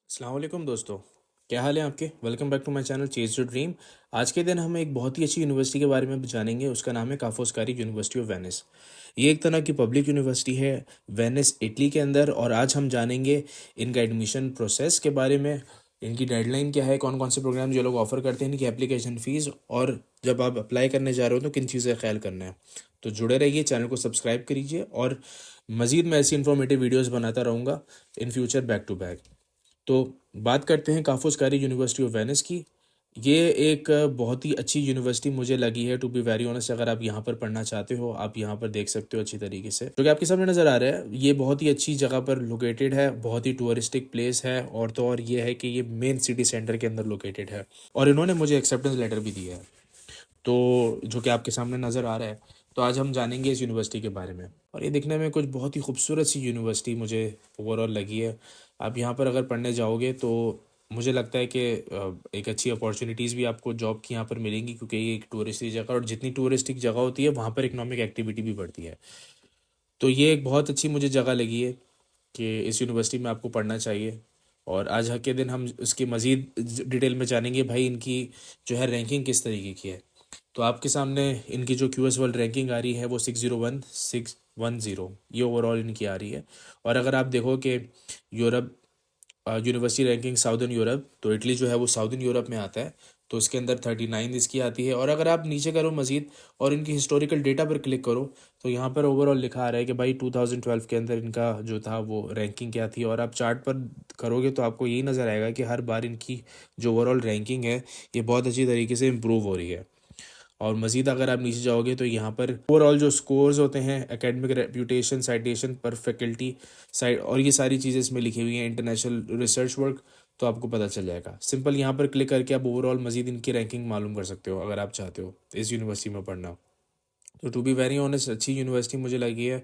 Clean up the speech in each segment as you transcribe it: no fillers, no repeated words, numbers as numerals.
अस्सलाम वालेकुम दोस्तों। क्या हाल है आपके? Welcome back to my channel chase your dream. आज के दिन हम एक बहुत ही अच्छी यूनिवर्सिटी के बारे में जानेंगे। उसका नाम है काफोस्कारी यूनिवर्सिटी ऑफ वेनिस। ये एक तरह की पब्लिक यूनिवर्सिटी है वेनिस इटली के अंदर। और आज हम जानेंगे इनका एडमिशन प्रोसेस के बारे में, इनकी डेडलाइन क्या है, कौन कौन से प्रोग्राम जो लोग ऑफर करते हैं, इनकी एप्लीकेशन फ़ीस, और जब आप अप्लाई करने जा रहे हो तो किन चीज़ें का ख्याल करना है। तो जुड़े रहिए, चैनल को सब्सक्राइब करिए और मज़ीद मैं ऐसी इन्फॉर्मेटिव वीडियोज़ बनाता रहूँगा in future back to back. तो बात करते हैं काफोस्कारी यूनिवर्सिटी ऑफ वेनिस की। ये एक बहुत ही अच्छी यूनिवर्सिटी मुझे लगी है, टू बी वेरी ऑनेस्ट। अगर आप यहाँ पर पढ़ना चाहते हो, आप यहाँ पर देख सकते हो अच्छी तरीके से, जो कि आपके सामने नज़र आ रहा है। ये बहुत ही अच्छी जगह पर लोकेटेड है, बहुत ही टूरिस्टिक प्लेस है, और तो और ये है कि ये मेन सिटी सेंटर के अंदर लोकेटेड है। और इन्होंने मुझे एक्सेप्टेंस लेटर भी दिया है, तो जो कि आपके सामने नज़र आ रहा है। तो आज हम जानेंगे इस यूनिवर्सिटी के बारे में। और ये दिखने में कुछ बहुत ही खूबसूरत सी यूनिवर्सिटी मुझे ओवरऑल लगी है। आप यहाँ पर अगर पढ़ने जाओगे तो मुझे लगता है कि एक अच्छी अपॉर्चुनिटीज़ भी आपको जॉब की यहाँ पर मिलेंगी, क्योंकि ये एक टूरिस्टिक जगह, और जितनी टूरिस्टिक जगह होती है वहाँ पर इकोनॉमिक एक्टिविटी भी बढ़ती है। तो ये एक बहुत अच्छी मुझे जगह लगी है कि इस यूनिवर्सिटी में आपको पढ़ना चाहिए। और आज के दिन हम उसकी मज़ीद डिटेल में जानेंगे भाई इनकी जो है रैंकिंग किस तरीके की है। तो आपके सामने इनकी जो क्यूएस वर्ल्ड रैंकिंग आ रही है वो 601610 ये ओवरऑल इनकी आ रही है। और अगर आप देखो कि Europe university ranking southern Europe, तो इटली जो है वो साउदर्न यूरोप में आता है, तो इसके अंदर 39 इसकी आती है। और अगर आप नीचे करो मज़ीद और इनकी हिस्टोरिकल डेटा पर क्लिक करो, तो यहाँ पर ओवरऑल लिखा आ रहा है कि भाई 2012 के अंदर इनका जो था वो रैंकिंग क्या थी। और आप चार्ट पर करोगे तो आपको यही नज़र आएगा कि हर बार इनकी जो ओवरऑल रैंकिंग है ये बहुत अच्छी तरीके से इम्प्रूव हो रही है। और मज़ीद अगर आप नीचे जाओगे तो यहाँ पर ओवरऑल जो स्कोर्स होते हैं, एकेडमिक रेप्यूटेशन, साइटेशन पर फैकल्टी साइड, और ये सारी चीज़ें इसमें लिखी हुई हैं, इंटरनेशनल रिसर्च वर्क, तो आपको पता चल जाएगा। सिंपल यहाँ पर क्लिक करके आप ओवरऑल मज़ीद इनकी रैंकिंग मालूम कर सकते हो अगर आप चाहते हो इस यूनिवर्सिटी में पढ़ना। तो टू बी वेरी ऑनेस्ट अच्छी यूनिवर्सिटी मुझे लगी है,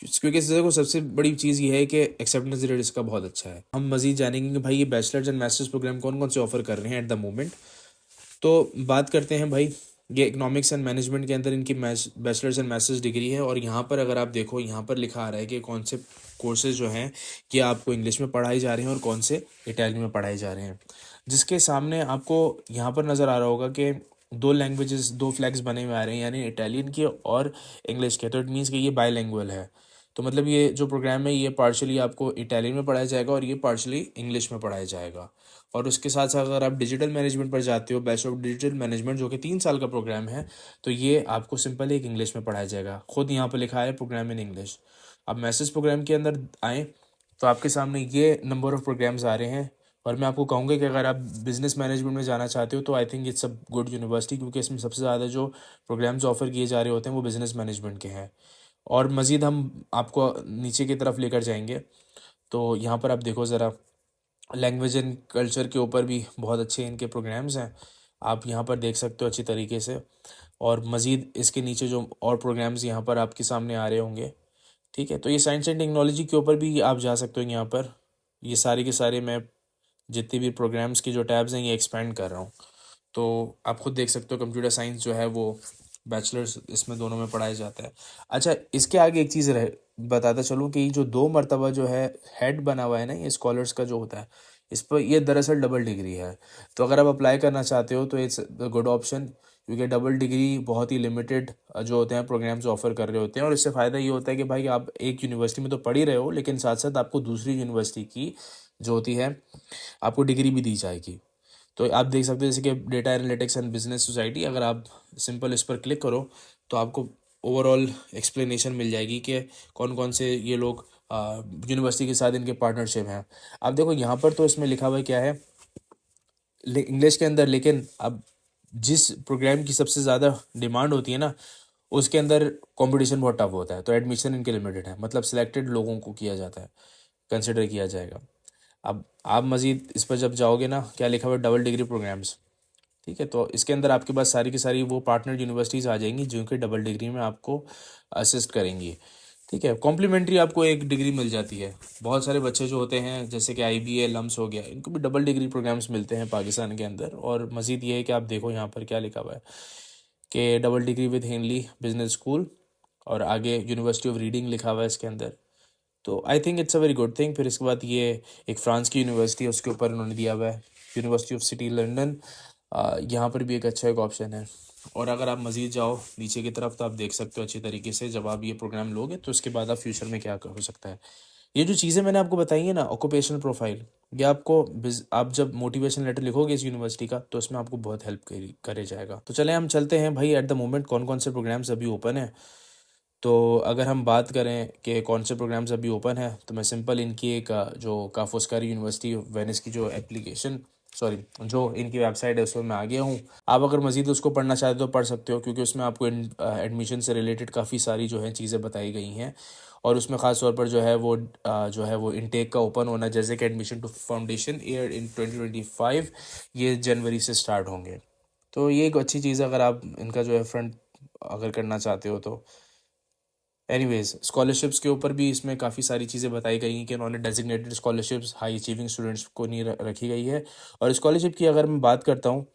क्योंकि देखो सबसे बड़ी चीज़ ये है कि एक्सेप्टेंस रेट इसका बहुत अच्छा है। हम मज़ीद जानेंगे कि भाई ये बैचलर्स एंड मास्टर्स प्रोग्राम कौन कौन से ऑफर कर रहे हैं एट द मोमेंट। तो बात करते हैं भाई, ये इकोनॉमिक्स एंड मैनेजमेंट के अंदर इनकी बैचलर्स एंड मास्टर्स डिग्री है। और यहाँ पर अगर आप देखो, यहाँ पर लिखा आ रहा है कि कौन से कोर्सेज जो हैं कि आपको इंग्लिश में पढ़ाई जा रहे हैं और कौन से इटालियन में पढ़ाए जा रहे हैं। जिसके सामने आपको यहाँ पर नज़र आ रहा होगा कि दो लैंग्वेजेस, दो फ्लैग्स बने हुए आ रहे हैं, यानी इटालियन के और इंग्लिश के। तो इट मीन्स कि ये बाईलैंग्वेज है। तो मतलब ये जो प्रोग्राम है ये पार्शली आपको इटालियन में पढ़ाया जाएगा और ये पार्शली इंग्लिश में पढ़ाया जाएगा। और उसके साथ साथ अगर आप डिजिटल मैनेजमेंट पर जाते हो, बैचलर ऑफ डिजिटल मैनेजमेंट, जो कि 3 साल का प्रोग्राम है, तो ये आपको सिंपल एक इंग्लिश में पढ़ाया जाएगा। खुद यहाँ पर लिखा है प्रोग्राम इन इंग्लिश। अब मैसेज प्रोग्राम के अंदर आएँ तो आपके सामने ये नंबर ऑफ़ प्रोग्राम्स आ रहे हैं। और मैं आपको कहूँगा कि अगर आप बिज़नेस मैनेजमेंट में जाना चाहते हो तो I think it's a good university, क्योंकि इसमें सबसे ज़्यादा जो प्रोग्राम्स ऑफर किए जा रहे होते हैं वो बिज़नेस मैनेजमेंट के हैं। और मज़ीद हम आपको नीचे की तरफ लेकर जाएंगे, तो यहाँ पर आप देखो ज़रा, लैंग्वेज एंड कल्चर के ऊपर भी बहुत अच्छे इनके प्रोग्राम्स हैं, आप यहाँ पर देख सकते हो अच्छी तरीके से। और मज़ीद इसके नीचे जो और प्रोग्राम्स यहाँ पर आपके सामने आ रहे होंगे, ठीक है। तो ये साइंस एंड टेक्नोलॉजी के ऊपर भी आप जा सकते हो। यहाँ पर ये सारे के सारे मैं जितने भी प्रोग्राम्स की जो टैब्स हैं ये एक्सपेंड कर रहा हूँ, तो आप खुद देख सकते हो। कंप्यूटर साइंस जो है वो बैचलर्स इसमें दोनों में पढ़ाया जाता है। अच्छा, इसके आगे एक चीज़ रह बताता चलूँ कि जो 2 मरतबा जो है हेड बना हुआ है ना, ये स्कॉलर्स का जो होता है, इस पर ये दरअसल डबल डिग्री है। तो अगर आप अप्लाई करना चाहते हो तो इट्स द गुड ऑप्शन, क्योंकि डबल डिग्री बहुत ही लिमिटेड जो होते हैं प्रोग्राम्स ऑफर कर रहे होते हैं। और इससे फ़ायदा ये होता है कि भाई आप एक यूनिवर्सिटी में तो पढ़ ही रहे हो, लेकिन साथ साथ आपको दूसरी यूनिवर्सिटी की जो होती है आपको डिग्री भी दी जाएगी। तो आप देख सकते हो जैसे कि data analytics and business society, अगर आप सिंपल इस पर क्लिक करो तो आपको ओवरऑल एक्सप्लेनेशन मिल जाएगी कि कौन कौन से ये लोग यूनिवर्सिटी के साथ इनके पार्टनरशिप हैं। आप देखो यहाँ पर तो इसमें लिखा हुआ है क्या है इंग्लिश के अंदर, लेकिन अब जिस प्रोग्राम की सबसे ज़्यादा डिमांड होती है ना, उसके अंदर कंपटीशन बहुत टफ होता है। तो एडमिशन इनके लिमिटेड है, मतलब सिलेक्टेड लोगों को किया जाता है, कंसिडर किया जाएगा। अब आप मज़ीद इस पर जब जाओगे ना, क्या लिखा हुआ है, डबल डिग्री प्रोग्राम्स, ठीक है। तो इसके अंदर आपके पास सारी की सारी वो पार्टनर यूनिवर्सिटीज़ आ जाएंगी जो कि डबल डिग्री में आपको असिस्ट करेंगी, ठीक है। कॉम्प्लीमेंट्री आपको एक डिग्री मिल जाती है। बहुत सारे बच्चे जो होते हैं जैसे कि IBA लम्स हो गया, इनको भी डबल डिग्री प्रोग्राम्स मिलते हैं पाकिस्तान के अंदर। और मज़ीद ये है कि आप देखो यहाँ पर क्या लिखा हुआ है कि double degree with Henley business school, और आगे यूनिवर्सिटी ऑफ रीडिंग लिखा हुआ है इसके अंदर। तो I think it's a very good thing. फिर इसके बाद ये एक फ्रांस की यूनिवर्सिटी है, उसके ऊपर उन्होंने दिया हुआ है यूनिवर्सिटी ऑफ सिटी लंदन। यहाँ पर भी एक अच्छा एक ऑप्शन है। और अगर आप मज़ीद जाओ नीचे की तरफ तो आप देख सकते हो अच्छी तरीके से, जब आप ये प्रोग्राम लोगे तो उसके बाद आप फ्यूचर में क्या हो सकता है। ये जो चीज़ें मैंने आपको बताई है ना, ऑक्यूपेशनल प्रोफाइल, ये आपको आप जब मोटिवेशन लेटर लिखोगे इस यूनिवर्सिटी का तो उसमें आपको बहुत हेल्प करे जाएगा। तो चले हम चलते हैं भाई, एट द मोमेंट कौन कौन से प्रोग्राम्स अभी ओपन है। तो अगर हम बात करें कि कौन से प्रोग्राम्स अभी ओपन है, तो मैं सिंपल इनकी एक जो काफोस्कारी यूनिवर्सिटी वेनिस की जो एप्लीकेशन, सॉरी, जो इनकी वेबसाइट है उसमें मैं आ गया हूँ। आप अगर मज़ीद उसको पढ़ना चाहते हो तो पढ़ सकते हो, क्योंकि उसमें आपको एडमिशन से रिलेटेड काफ़ी सारी जो है चीज़ें बताई गई हैं। और उसमें ख़ास तौर पर जो है वो इनटेक का ओपन होना, जैसे कि admission to foundation year in 2025 ये जनवरी से स्टार्ट होंगे। तो ये एक अच्छी चीज़ है अगर आप इनका जो है फ्रंट अगर करना चाहते हो तो। एनीवेज, स्कॉलरशिप्स के ऊपर भी इसमें काफ़ी सारी चीज़ें बताई गई हैं कि उन्होंने designated scholarships high achieving students को नहीं रखी गई है। और स्कॉलरशिप की अगर मैं बात करता हूँ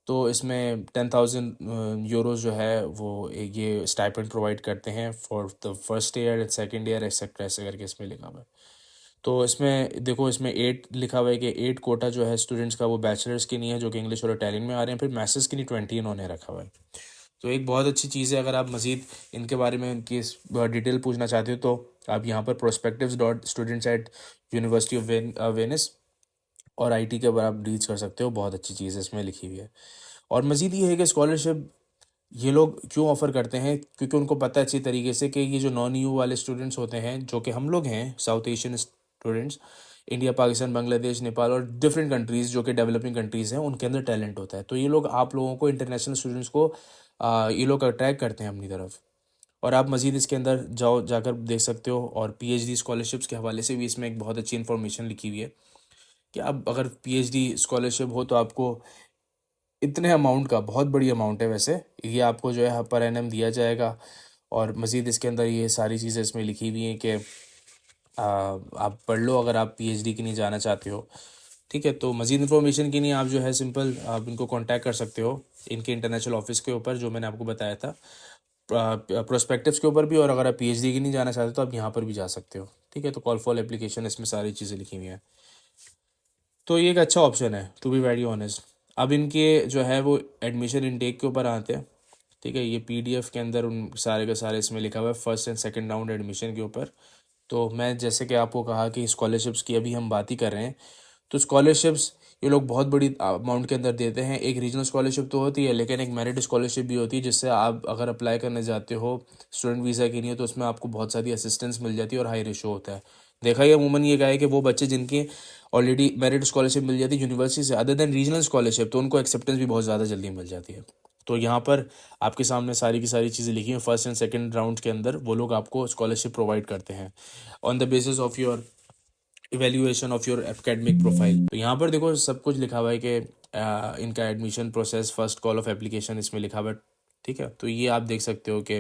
तो इसमें 10,000 यूरोज जो है वो ये स्टाइपेंड प्रोवाइड करते हैं for the first year and second year etcetera, ऐसे करके इसमें लिखा हुआ है। तो इसमें देखो, इसमें 8 लिखा हुआ है कि 8 कोटा जो है स्टूडेंट्स का वो बैचलर्स की नहीं है, जो कि इंग्लिश और इटालियन में आ रहे हैं। फिर मास्टर्स की नहीं 20 इन्होंने रखा हुआ है। तो एक बहुत अच्छी चीज़ है। अगर आप मज़ीद इनके बारे में इनकी डिटेल पूछना चाहते हो तो आप यहाँ पर prospectives.students@University of Venice और आईटी के बारे आप रीच कर सकते हो। बहुत अच्छी चीज़ है इसमें लिखी हुई है। और मज़ीद ये है कि स्कॉलरशिप ये लोग क्यों ऑफ़र करते हैं, क्योंकि उनको पता है अच्छी तरीके से कि ये जो नॉन यू वाले स्टूडेंट्स होते हैं, जो कि हम लोग हैं south Asian students, India, Pakistan, Bangladesh, Nepal और डिफरेंट कंट्रीज़ जो कि डेवलपिंग कंट्रीज़ हैं, उनके अंदर टैलेंट होता है। तो ये लोग आप लोगों को, इंटरनेशनल स्टूडेंट्स को ये लोग अट्रैक्ट करते हैं अपनी तरफ। और आप मज़ीद इसके अंदर जाकर देख सकते हो। और पीएचडी स्कॉलरशिप्स के हवाले से भी इसमें एक बहुत अच्छी इन्फॉर्मेशन लिखी हुई है कि आप अगर पीएचडी स्कॉलरशिप हो तो आपको इतने अमाउंट का, बहुत बड़ी अमाउंट है वैसे, ये आपको जो है पर एनम दिया जाएगा। और मज़ीद इसके अंदर ये सारी चीज़ें इसमें लिखी हुई हैं कि आप पढ़ लो अगर आप पीएचडी के लिए जाना चाहते हो। ठीक है, तो मज़ीद इन्फॉर्मेशन के लिए आप जो है सिंपल आप इनको कांटेक्ट कर सकते हो इनके इंटरनेशनल ऑफिस के ऊपर, जो मैंने आपको बताया था प्रोस्पेक्टिव्स के ऊपर भी। और अगर आप पीएचडी के लिए जाना चाहते हो तो आप यहाँ पर भी जा सकते हो। ठीक है, तो कॉल फॉर एप्लीकेशन, इसमें सारी चीज़ें लिखी हुई हैं। तो ये एक अच्छा ऑप्शन है, टू बी वेरी ऑनेस्ट। अब इनके जो है वो एडमिशन इनटेक के ऊपर आते हैं। ठीक है, ये पीडीएफ के अंदर उन सारे के सारे इसमें लिखा हुआ है first and second round admission के ऊपर। तो मैं जैसे कि आपको कहा कि स्कॉलरशिप्स की अभी हम बात ही कर रहे हैं, तो स्कॉलरशिप्स ये लोग बहुत बड़ी अमाउंट के अंदर देते हैं। एक रीजनल स्कॉलरशिप तो होती है, लेकिन एक मेरिट स्कॉलरशिप भी होती है, जिससे आप अगर अप्लाई करने जाते हो स्टूडेंट वीज़ा के लिए तो उसमें आपको बहुत सारी असिस्टेंस मिल जाती है और हाई रेशो होता है। देखा ही अमूमन ये गया है कि वो बच्चे जिनकी ऑलरेडी मेरिट स्कॉलरशिप मिल जाती है यूनिवर्सिटी से, अदर देन रीजनल स्कॉलरशिप, तो उनको एक्सेप्टेंस भी बहुत ज़्यादा जल्दी मिल जाती है। तो यहाँ पर आपके सामने सारी की सारी चीज़ें लिखी हैं। फर्स्ट एंड सेकंड राउंड के अंदर वो लोग आपको स्कॉलरशिप प्रोवाइड करते हैं on the basis of your evaluation of your academic profile. तो यहाँ पर देखो सब कुछ लिखा हुआ है कि इनका admission process, first call of application इसमें लिखा हुआ है। ठीक है, तो ये आप देख सकते हो कि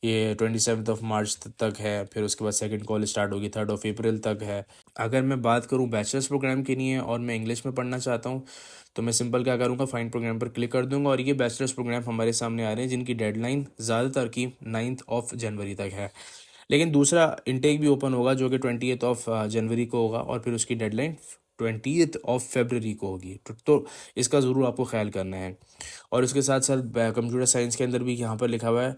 ये 27 मार्च तक है। फिर उसके बाद सेकंड कॉल स्टार्ट होगी 3 अप्रैल तक है। अगर मैं बात करूँ बैचलर्स प्रोग्राम के लिए और मैं इंग्लिश में पढ़ना चाहता हूँ तो मैं सिंपल क्या करूँगा, फाइंड प्रोग्राम पर क्लिक कर दूंगा और ये बैचलर्स प्रोग्राम हमारे सामने आ रहे हैं, जिनकी डेडलाइन ज़्यादातर की 9 जनवरी तक है। लेकिन दूसरा इनटेक भी ओपन होगा जो कि 20 जनवरी को होगा और फिर उसकी डेडलाइन 20 फरवरी को होगी। तो इसका ज़रूर आपको ख्याल करना है। और उसके साथ साथ कंप्यूटर साइंस के अंदर भी यहाँ पर लिखा हुआ है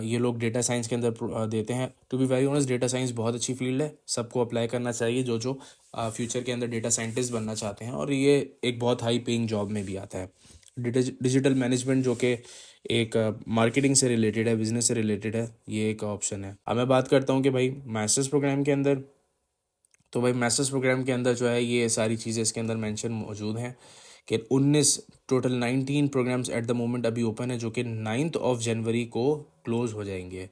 ये लोग डेटा साइंस के अंदर देते हैं। To be very honest, data science बहुत अच्छी फील्ड है, सबको अप्लाई करना चाहिए जो जो फ्यूचर के अंदर डेटा साइंटिस्ट बनना चाहते हैं। और ये एक बहुत हाई पेइंग जॉब में भी आता है। डिजिटल मैनेजमेंट जो कि एक मार्केटिंग से रिलेटेड है, बिजनेस से रिलेटेड है, ये एक ऑप्शन है। अब मैं बात करता हूँ कि भाई मास्टर्स प्रोग्राम के अंदर, तो भाई मास्टर्स प्रोग्राम के अंदर जो है ये सारी चीज़ें इसके अंदर मेंशन मौजूद हैं कि 19 total 19 programs at the moment अभी ओपन है, जो कि 9 जनवरी को क्लोज हो जाएंगे।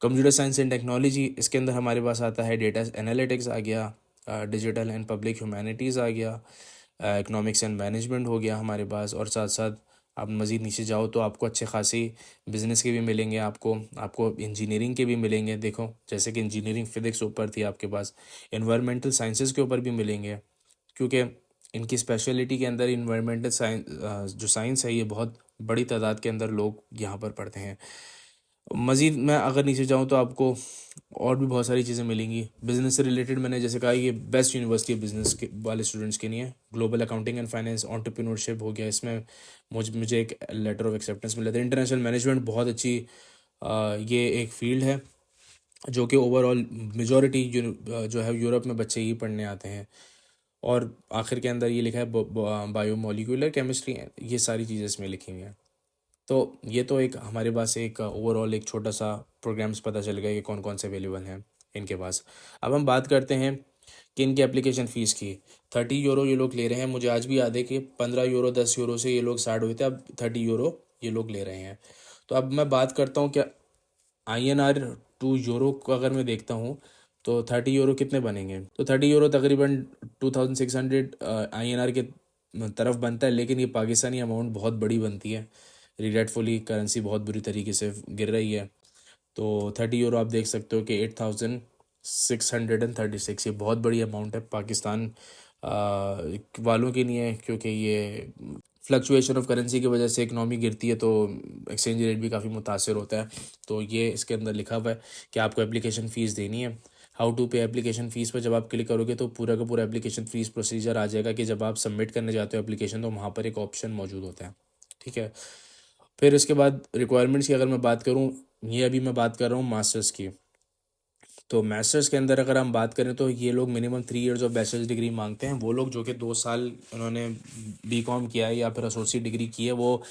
कंप्यूटर साइंस एंड टेक्नोलॉजी, इसके अंदर हमारे पास आता है डेटा एनालिटिक्स आ गया, डिजिटल एंड पब्लिक ह्यूमैनिटीज़ आ गया, इकोनॉमिक्स एंड मैनेजमेंट हो गया हमारे पास। और साथ साथ आप मज़ीद नीचे जाओ तो आपको अच्छे खासी बिजनेस के भी मिलेंगे, आपको आपको इंजीनियरिंग के भी मिलेंगे। देखो जैसे कि इंजीनियरिंग फिजिक्स ऊपर थी आपके पास, इन्वायरमेंटल साइंसेस के ऊपर भी मिलेंगे, क्योंकि इनकी स्पेशलिटी के अंदर इन्वायरमेंटल साइंस जो साइंस है ये बहुत बड़ी तादाद के अंदर लोग यहाँ पर पढ़ते हैं। मज़ीद मैं अगर नीचे जाऊँ तो आपको और भी बहुत सारी चीज़ें मिलेंगी बिज़नेस से रिलेटेड। मैंने जैसे कहा ये बेस्ट यूनिवर्सिटी है बिज़नेस के वाले स्टूडेंट्स के लिए। Global accounting and finance, entrepreneurship हो गया, इसमें मुझे एक लेटर ऑफ एक्सेप्टेंस मिला था। इंटरनेशनल मैनेजमेंट बहुत अच्छी ये एक फील्ड है जो कि ओवरऑल मेजॉरिटी जो है यूरोप में बच्चे ही पढ़ने आते हैं। और आखिर के अंदर ये लिखा है बायोमोलिकुलर केमिस्ट्री, ये सारी चीज़ें इसमें लिखी हुई हैं। तो ये तो एक हमारे पास एक ओवरऑल एक छोटा सा प्रोग्राम्स पता चल गया कि कौन कौन से अवेलेबल हैं इनके पास। अब हम बात करते हैं कि इनकी एप्लीकेशन फ़ीस की। 30 यूरो ये लोग ले रहे हैं। मुझे आज भी याद है कि 15 यूरो 10 यूरो से ये लोग स्टार्ट हुए थे, अब 30 यूरो ये लोग ले रहे हैं। तो अब मैं बात करता हूँ क्या INR टू यूरो को अगर मैं देखता हूँ तो 30 यूरो कितने बनेंगे। तो 30 यूरो तकरीबन 2600 INR के तरफ बनता है। लेकिन ये पाकिस्तानी अमाउंट बहुत बड़ी बनती है। रिग्रेटफुली करेंसी बहुत बुरी तरीके से गिर रही है। तो 30 यूरो आप देख सकते हो कि 8636, ये बहुत बड़ी अमाउंट है पाकिस्तान वालों के लिए, क्योंकि ये फ्लक्चुएशन ऑफ करेंसी की वजह से इकनॉमी गिरती है तो एक्सचेंज रेट भी काफ़ी मुतासर होता है। तो ये इसके अंदर लिखा हुआ है कि आपको एप्लीकेशन फ़ीस देनी है। हाउ टू पे एप्लीकेशन फ़ीस पर जब आप क्लिक करोगे तो पूरा का पूरा एप्लीकेशन फ़ीस प्रोसीजर आ जाएगा कि जब आप सबमिट करने जाते हो एप्लीकेशन तो वहाँ पर एक ऑप्शन मौजूद होता है। ठीक है। फिर इसके बाद रिक्वायरमेंट्स की अगर मैं बात करूँ, ये अभी मैं बात कर रहा हूँ मास्टर्स की। तो मास्टर्स के अंदर अगर हम बात करें तो ये लोग minimum 3 years of bachelors degree मांगते हैं। वो लोग जो कि 2 साल उन्होंने BCom किया है या फिर एसोसिएट डिग्री की है वो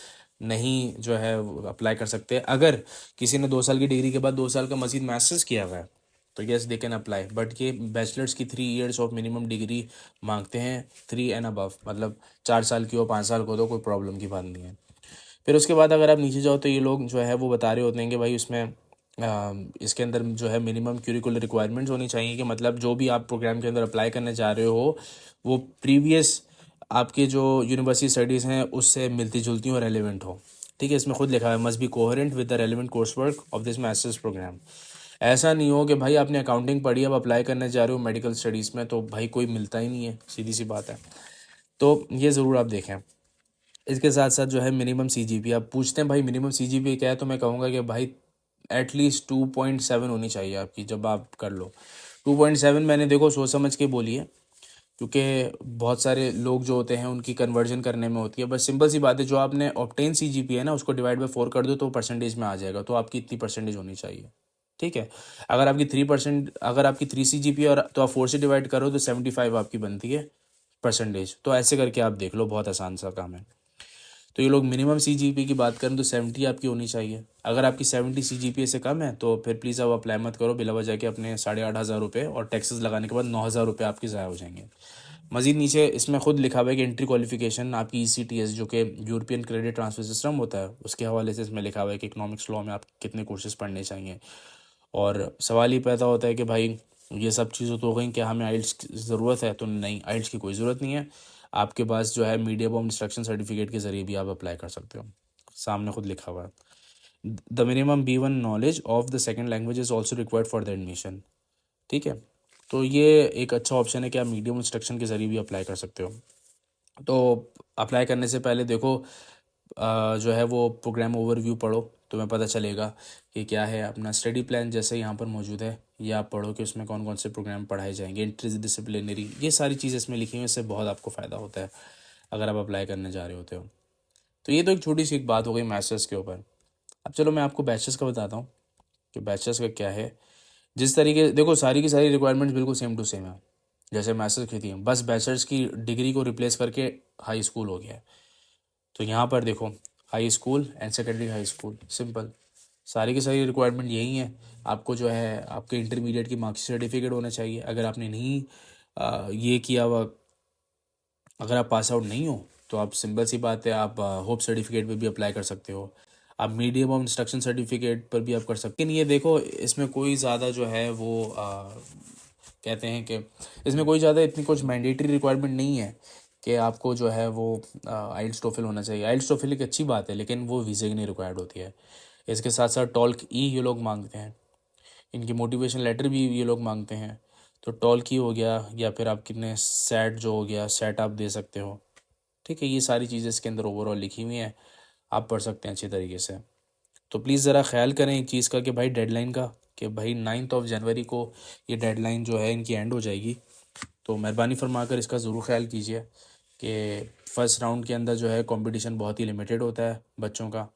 नहीं जो है अप्लाई कर सकते। अगर किसी ने 2 साल की डिग्री के बाद 2 साल का मजीद मास्टर्स किया हुआ है तो yes they can apply, but ये बैचलर्स की 3 इयर्स ऑफ मिनिमम डिग्री मांगते हैं, 3 एंड अबव, मतलब 4 साल की हो 5 साल को तो कोई प्रॉब्लम की बात नहीं है। फिर उसके बाद अगर आप नीचे जाओ तो ये लोग जो है वो बता रहे होते हैं कि भाई उसमें इसके अंदर जो है मिनिमम क्यूरिकुलर रिक्वायरमेंट्स होनी चाहिए कि मतलब जो भी आप प्रोग्राम के अंदर अप्लाई करने जा रहे हो वो प्रीवियस आपके जो यूनिवर्सिटी स्टडीज़ हैं उससे मिलती जुलती और रेलिवेंट हो। ठीक है, इसमें खुद लिखा है must be coherent with the relevant course work of this masters program. ऐसा नहीं हो कि भाई आपने अकाउंटिंग पढ़ी अब अप्लाई करने जा रहे हो मेडिकल स्टडीज़ में तो भाई कोई मिलता ही नहीं है, सीधी सी बात है। तो ये ज़रूर आप देखें। इसके साथ साथ जो है मिनिमम CGPA, आप पूछते हैं भाई मिनिमम CGPA क्या है, तो मैं कहूँगा कि भाई एटलीस्ट 2.7 होनी चाहिए आपकी जब आप कर लो। 2.7 मैंने देखो सोच समझ के बोली है, क्योंकि बहुत सारे लोग जो होते हैं उनकी कन्वर्जन करने में होती है। बस सिंपल सी बात है, जो आपने ऑब्टेन CGPA है ना उसको डिवाइड बाई 4 कर दो तो परसेंटेज में आ जाएगा। तो आपकी इतनी परसेंटेज होनी चाहिए। ठीक है। अगर आपकी 3 CGPA और तो आप 4 से डिवाइड करो तो 75 आपकी बनती है परसेंटेज। तो ऐसे करके आप देख लो, बहुत आसान सा काम है। तो ये लोग मिनिमम CGPA की बात करें तो 70 आपकी होनी चाहिए। अगर आपकी 70 CGPA से कम है तो फिर प्लीज़ आप अप्लाई मत करो बिला वजह के, अपने 8,500 रुपये और टैक्सेस लगाने के बाद 9,000 रुपये आपके ज़ाया हो जाएंगे। मज़ीद नीचे इसमें खुद लिखा हुआ है कि एंट्री क्वालिफिकेशन आपकी ECTS जो कि यूरोपियन क्रेडिट ट्रांसफर सिस्टम होता है उसके हवाले से इसमें लिखा हुआ है कि इकोनॉमिक्स लॉ में आप कितने कोर्सेज पढ़ने चाहिए। और सवाल ये पैदा होता है कि भाई ये सब चीज़ें तो हो गई, क्या हमें आइल्स की ज़रूरत है? तो नहीं, आइल्स की कोई ज़रूरत नहीं है। आपके पास जो है मीडियम ऑफ इंस्ट्रक्शन सर्टिफिकेट के ज़रिए भी आप अप्लाई कर सकते हो। सामने खुद लिखा हुआ है the minimum B1 knowledge of the second language is also required for the admission. ठीक है। तो ये एक अच्छा ऑप्शन है कि आप मीडियम इंस्ट्रक्शन के ज़रिए भी अप्लाई कर सकते हो। तो अप्लाई करने से पहले देखो जो है वो प्रोग्राम ओवरव्यू पढ़ो, तुम्हें पता चलेगा कि क्या है। अपना स्टडी प्लान जैसे यहाँ पर मौजूद है, ये आप पढ़ो कि उसमें कौन कौन से प्रोग्राम पढ़ाए जाएंगे, इंटर डिसिप्लिनरी, ये सारी चीज़ें इसमें लिखी हुई हैं। इससे बहुत आपको फ़ायदा होता है अगर आप अप्लाई करने जा रहे होते हो। तो ये तो एक छोटी सी एक बात हो गई मास्टर्स के ऊपर। अब चलो मैं आपको बैचलर्स का बताता हूँ कि बैचलर्स का क्या है। जिस तरीके देखो सारी की सारी रिक्वायरमेंट्स बिल्कुल सेम टू सेम है जैसे मास्टर्स की थी, बस बैचलर्स की डिग्री को रिप्लेस करके हाई स्कूल हो गया है। तो यहाँ पर देखो high school and secondary high school, simple सारी की सारी रिक्वायरमेंट यही है। आपको जो है आपके इंटरमीडिएट की मार्क्स सर्टिफिकेट होना चाहिए। अगर आपने नहीं ये किया हुआ, अगर आप पास आउट नहीं हो तो आप सिंपल सी बात है आप होप सर्टिफिकेट पे भी अप्लाई कर सकते हो। आप मीडियम ऑफ इंस्ट्रक्शन सर्टिफिकेट पर भी आप कर सकते हो। लेकिन ये देखो इसमें कोई ज़्यादा जो है वो कहते हैं कि इसमें कोई ज़्यादा इतनी कुछ मैंडेटरी रिक्वायरमेंट नहीं है कि आपको जो है वो आइल्स टोफल होना चाहिए। आइल्स टोफल एक अच्छी बात है लेकिन वो वीज़े की नहीं रिक्वायर्ड होती है। इसके साथ साथ टॉल्क ई ये लोग मांगते हैं, इनकी मोटिवेशन लेटर भी ये लोग मांगते हैं। तो टॉल्क ई हो गया या फिर आप कितने सेट जो हो गया सेट आप दे सकते हो। ठीक है, ये सारी चीज़ें इसके अंदर ओवरऑल लिखी हुई हैं, आप पढ़ सकते हैं अच्छी तरीके से। तो प्लीज़ ज़रा ख्याल करें एक चीज़ का कि भाई डेडलाइन का, कि भाई 9 जनवरी को ये डेडलाइन जो है इनकी एंड हो जाएगी। तो मेहरबानी फरमा कर इसका ज़रूर ख्याल कीजिए कि फ़र्स्ट राउंड के अंदर जो है कंपटीशन बहुत ही लिमिटेड होता है बच्चों का,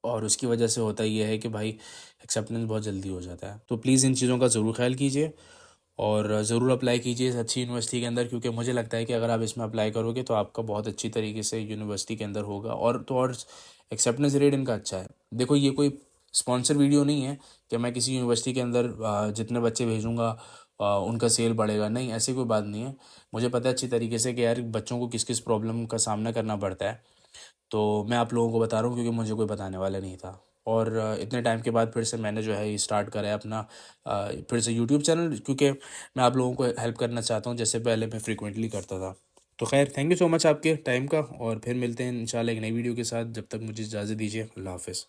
और उसकी वजह से होता ये है कि भाई एक्सेप्टेंस बहुत जल्दी हो जाता है। तो प्लीज़ इन चीज़ों का ज़रूर ख्याल कीजिए और ज़रूर अप्लाई कीजिए इस अच्छी यूनिवर्सिटी के अंदर, क्योंकि मुझे लगता है कि अगर आप इसमें अप्लाई करोगे तो आपका बहुत अच्छी तरीके से यूनिवर्सिटी के अंदर होगा। और एक्सेप्टेंस रेट इनका अच्छा है। देखो, ये कोई स्पॉन्सर वीडियो नहीं है कि मैं किसी यूनिवर्सिटी के अंदर जितने बच्चे भेजूँगा उनका सेल बढ़ेगा, नहीं, ऐसी कोई बात नहीं है। मुझे पता है अच्छी तरीके से कि यार बच्चों को किस किस प्रॉब्लम का सामना करना पड़ता है। तो मैं आप लोगों को बता रहा हूँ क्योंकि मुझे कोई बताने वाला नहीं था। और इतने टाइम के बाद फिर से मैंने जो है ये स्टार्ट करा है अपना फिर से यूट्यूब चैनल, क्योंकि मैं आप लोगों को हेल्प करना चाहता हूँ जैसे पहले मैं फ्रीक्वेंटली करता था। तो खैर, थैंक यू सो मच आपके टाइम का, और फिर मिलते हैं इंशाल्लाह एक नई वीडियो के साथ। जब तक मुझे इजाज़त दीजिए, अल्लाह हाफ़िज़।